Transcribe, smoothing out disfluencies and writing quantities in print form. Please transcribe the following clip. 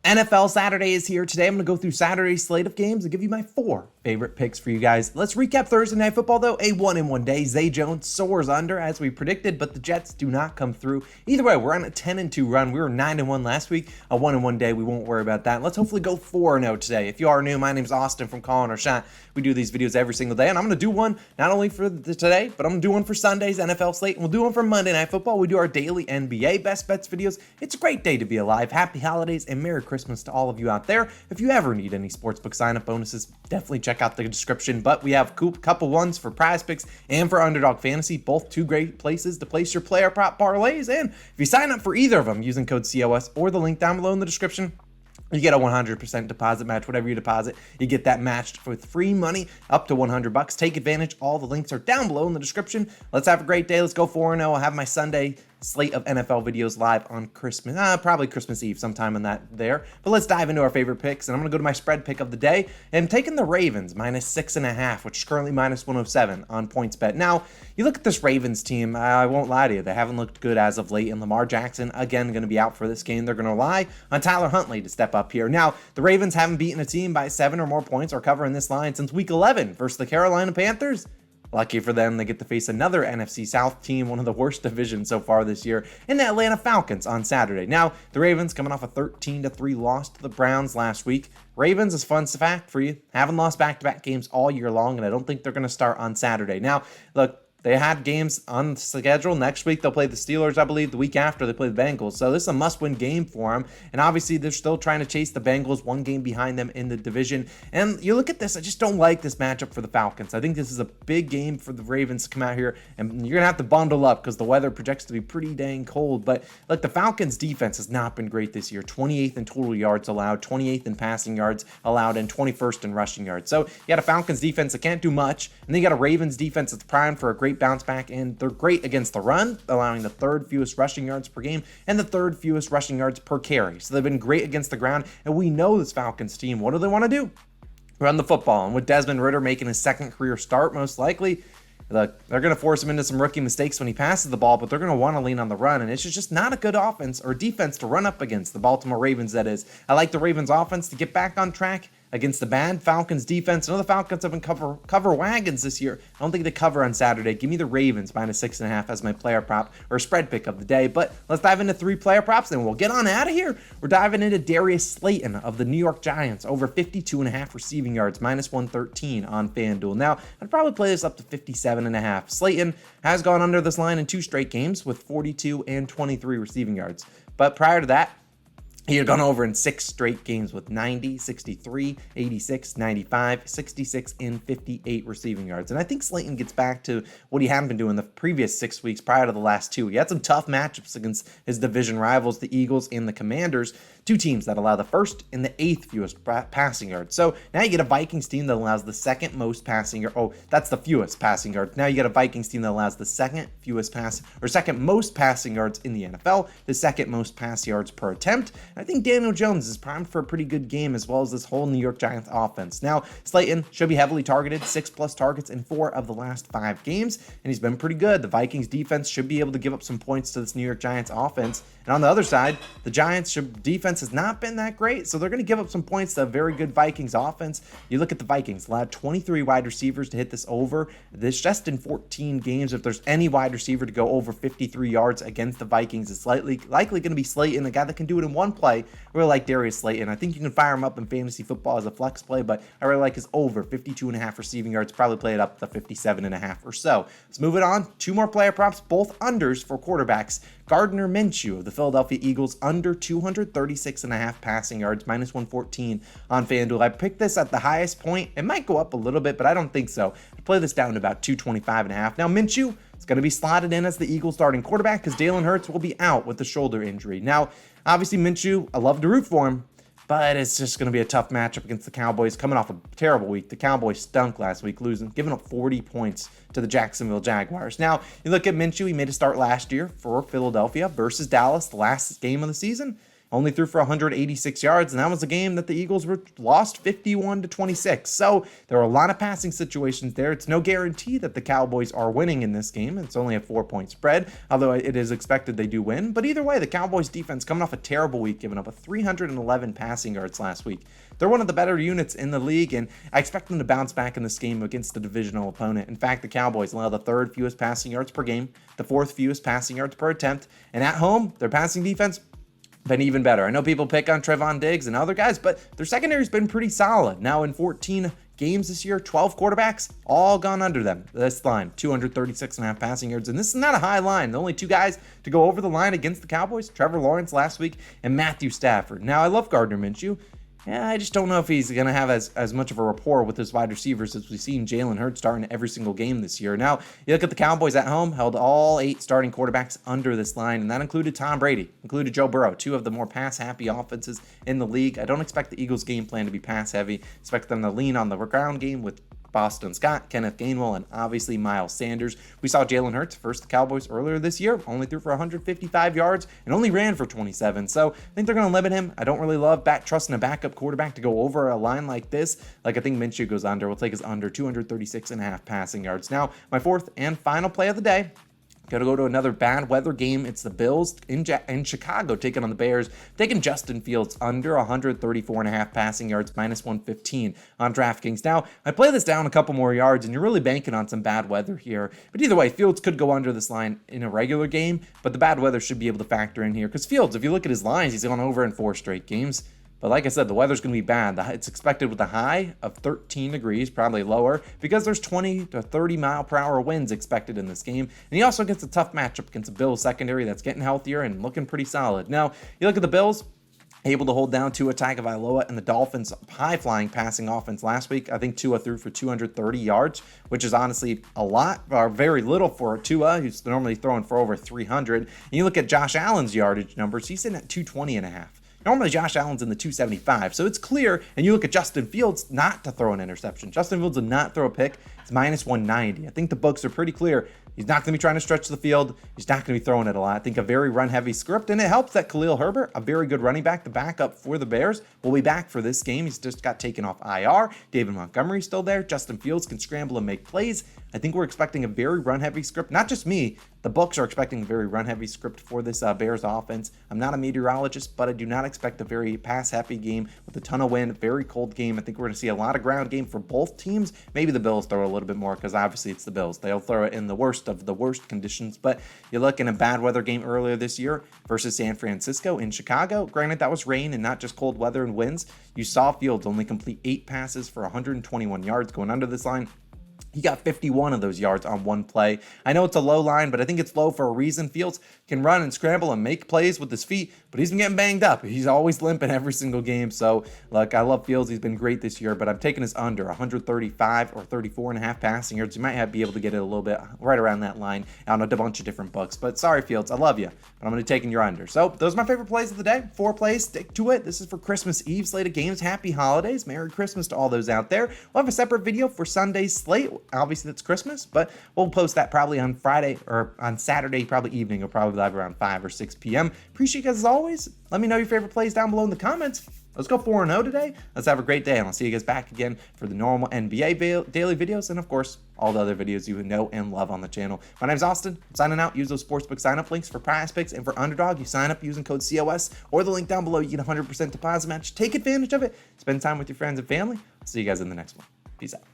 NFL Saturday is here today. I'm going to go through Saturday's slate of games and give you my 4 favorite picks for you guys. Let's recap Thursday Night Football, though. A 1-1 day. Zay Jones soars under, as we predicted, but the Jets do not come through. Either way, we're on a 10-2 run. We were 9-1 last week. A 1-1 day. We won't worry about that. Let's hopefully go 4-0 today. If you are new, my name's Austin from Calling Our Shot. We do these videos every single day, and I'm going to do one not only for today, but I'm going to do one for Sunday's NFL slate, and we'll do one for Monday Night Football. We do our daily NBA best bets videos. It's a great day to be alive. Happy holidays and Merry Christmas to all of you out there. If you ever need any sportsbook sign-up bonuses, definitely check out the description. But we have a couple ones for PrizePicks and for Underdog Fantasy, both two great places to place your player prop parlays. And if you sign up for either of them using code COS or the link down below in the description, you get a 100% deposit match. Whatever you deposit, you get that matched with free money up to $100. Take advantage. All the links are down below in the description. Let's have a great day. Let's go 4-0. I'll have my Sunday slate of NFL videos live on Christmas, probably Christmas Eve sometime in that there. But let's dive into our favorite picks, and I'm going to go to my spread pick of the day. And I'm taking the Ravens -6.5, which is currently -107 on PointsBet. Now, you look at this Ravens team, I won't lie to you, they haven't looked good as of late, and Lamar Jackson, again, going to be out for this game. They're going to rely on Tyler Huntley to step up here. Now, the Ravens haven't beaten a team by 7 or more points or covering this line since Week 11 versus the Carolina Panthers. Lucky for them, they get to face another NFC South team, one of the worst divisions so far this year, in the Atlanta Falcons on Saturday. Now, the Ravens coming off a 13-3 loss to the Browns last week. Ravens is fun fact for you. Haven't lost back-to-back games all year long, and I don't think they're going to start on Saturday. Now, look, they had games on the schedule. Next week, they'll play the Steelers, I believe. The week after, they play the Bengals. So this is a must-win game for them. And obviously, they're still trying to chase the Bengals, one game behind them in the division. And you look at this, I just don't like this matchup for the Falcons. I think this is a big game for the Ravens to come out here. And you're going to have to bundle up because the weather projects to be pretty dang cold. But look, the Falcons' defense has not been great this year. 28th in total yards allowed, 28th in passing yards allowed, and 21st in rushing yards. So you got a Falcons defense that can't do much. And then you got a Ravens defense that's primed for a great bounce back. And they're great against the run, allowing the 3rd fewest rushing yards per game and the 3rd fewest rushing yards per carry. So they've been great against the ground. And we know this Falcons team, what do they want to do? Run the football. And with Desmond Ridder making his 2nd career start, most likely, look, they're going to force him into some rookie mistakes when he passes the ball, but they're going to want to lean on the run, and it's just not a good offense or defense to run up against the Baltimore Ravens, that is. I like the Ravens offense to get back on track against the bad Falcons defense. I know the Falcons have been cover wagons this year. I don't think they cover on Saturday. Give me the Ravens -6.5 as my player prop or spread pick of the day. But let's dive into 3 player props, and we'll get on out of here. We're diving into Darius Slayton of the New York Giants, over 52.5 receiving yards, -113 on FanDuel. Now, I'd probably play this up to 57.5. Slayton has gone under this line in 2 straight games with 42 and 23 receiving yards. But prior to that, he had gone over in 6 straight games with 90, 63, 86, 95, 66, and 58 receiving yards. And I think Slayton gets back to what he hadn't been doing the previous 6 weeks prior to the last 2. He had some tough matchups against his division rivals, the Eagles and the Commanders, 2 teams that allow the 1st and the 8th fewest passing yards. So now you get a Vikings team that allows the 2nd most passing yards. Oh, that's the fewest passing yards. Now you get a Vikings team that allows the 2nd most passing yards in the NFL, the 2nd most pass yards per attempt. I think Daniel Jones is primed for a pretty good game, as well as this whole New York Giants offense. Now, Slayton should be heavily targeted, 6+ targets in 4 of the last 5 games, and he's been pretty good. The Vikings defense should be able to give up some points to this New York Giants offense. And on the other side, the Giants defense has not been that great, so they're going to give up some points to a very good Vikings offense. You look at the Vikings, allowed 23 wide receivers to hit this over. This just in 14 games. If there's any wide receiver to go over 53 yards against the Vikings, it's likely going to be Slayton, a guy that can do it in one play. I really like Darius Slayton. I think you can fire him up in fantasy football as a flex play, but I really like his over 52.5 receiving yards. Probably play it up to 57.5 or so. Let's move it on. 2 more player props, both unders for quarterbacks. Gardner Minchu of the Philadelphia Eagles, under 236.5 passing yards, -114 on FanDuel. I picked this at the highest point. It might go up a little bit, but I don't think so. I'd play this down to about 225.5. Now, Minshew is going to be slotted in as the Eagles starting quarterback because Jalen Hurts will be out with the shoulder injury. Now, obviously, Minshew, I love to root for him, but it's just going to be a tough matchup against the Cowboys coming off a terrible week. The Cowboys stunk last week, giving up 40 points to the Jacksonville Jaguars. Now, you look at Minshew, he made a start last year for Philadelphia versus Dallas, the last game of the season. only threw for 186 yards, and that was a game that the Eagles lost 51-26. So there were a lot of passing situations there. It's no guarantee that the Cowboys are winning in this game. It's only a 4-point spread, although it is expected they do win. But either way, the Cowboys defense coming off a terrible week, giving up a 311 passing yards last week. They're one of the better units in the league, and I expect them to bounce back in this game against a divisional opponent. In fact, the Cowboys allow the 3rd fewest passing yards per game, the 4th fewest passing yards per attempt, and at home, their passing defense been even better. I know people pick on Trevon Diggs and other guys, but their secondary's been pretty solid. Now in 14 games this year, 12 quarterbacks, all gone under them. This line, 236.5 passing yards, and this is not a high line. The only 2 guys to go over the line against the Cowboys, Trevor Lawrence last week and Matthew Stafford. Now, I love Gardner Minchu. Yeah, I just don't know if he's going to have as much of a rapport with his wide receivers as we've seen Jalen Hurts starting every single game this year. Now, you look at the Cowboys at home, held all 8 starting quarterbacks under this line, and that included Tom Brady, included Joe Burrow, 2 of the more pass-happy offenses in the league. I don't expect the Eagles' game plan to be pass-heavy. Expect them to lean on the ground game with Boston Scott, Kenneth Gainwell, and obviously Miles Sanders. We saw Jalen Hurts versus the Cowboys earlier this year, only threw for 155 yards and only ran for 27. So I think they're going to limit him. I don't really love trusting a backup quarterback to go over a line like this. Like I think Minshew goes under. We'll take his under 236.5 passing yards. Now, my 4th and final play of the day. Got to go to another bad weather game. It's the Bills in Chicago taking on the Bears. Taking Justin Fields under 134.5 passing yards, minus 115 on DraftKings. Now, I play this down a couple more yards, and you're really banking on some bad weather here. But either way, Fields could go under this line in a regular game, but the bad weather should be able to factor in here. Because Fields, if you look at his lines, he's gone over in 4 straight games. But like I said, the weather's going to be bad. It's expected with a high of 13 degrees, probably lower, because there's 20 to 30 mile per hour winds expected in this game. And he also gets a tough matchup against the Bills secondary that's getting healthier and looking pretty solid. Now, you look at the Bills, able to hold down Tua Tagovailoa and the Dolphins' high-flying passing offense last week. I think Tua threw for 230 yards, which is honestly a lot, or very little for Tua, who's normally throwing for over 300. And you look at Josh Allen's yardage numbers, he's sitting at 220.5. Normally, Josh Allen's in the 275, so it's clear. And you look at Justin Fields not to throw an interception. Justin Fields did not throw a pick. It's minus 190. I think the books are pretty clear. He's not going to be trying to stretch the field. He's not going to be throwing it a lot. I think a very run-heavy script, and it helps that Khalil Herbert, a very good running back, the backup for the Bears, will be back for this game. He's just got taken off IR. David Montgomery's still there. Justin Fields can scramble and make plays. I think we're expecting a very run-heavy script. Not just me. The books are expecting a very run-heavy script for this Bears offense. I'm not a meteorologist, but I do not expect a very pass-happy game with a ton of wind, very cold game. I think we're going to see a lot of ground game for both teams. Maybe the Bills throw a little bit more because obviously it's the Bills. They'll throw it in the worst of the worst conditions. But you look in a bad weather game earlier this year versus San Francisco in Chicago. Granted, that was rain and not just cold weather and winds. You saw Fields only complete 8 passes for 121 yards going under this line. He got 51 of those yards on one play. I know it's a low line, but I think it's low for a reason. Fields can run and scramble and make plays with his feet, but he's been getting banged up. He's always limping every single game. So, look, I love Fields. He's been great this year, but I'm taking his under 135 or 34.5 passing yards. You might be able to get it a little bit right around that line on a bunch of different books. But sorry, Fields, I love you, but I'm going to take in your under. So those are my favorite plays of the day. 4 plays, stick to it. This is for Christmas Eve slate of games. Happy holidays. Merry Christmas to all those out there. We'll have a separate video for Sunday's slate. Obviously, that's Christmas, but we'll post that probably on Friday or on Saturday, probably evening. We'll probably live around 5 or 6 p.m. Appreciate you guys as always. Let me know your favorite plays down below in the comments. Let's go 4-0 today. Let's have a great day, and I'll see you guys back again for the normal NBA daily videos and, of course, all the other videos you know and love on the channel. My name's Austin. I'm signing out. Use those sportsbook sign-up links for PrizePicks and for Underdog. You sign up using code COS or the link down below. You get a 100% deposit match. Take advantage of it. Spend time with your friends and family. I'll see you guys in the next one. Peace out.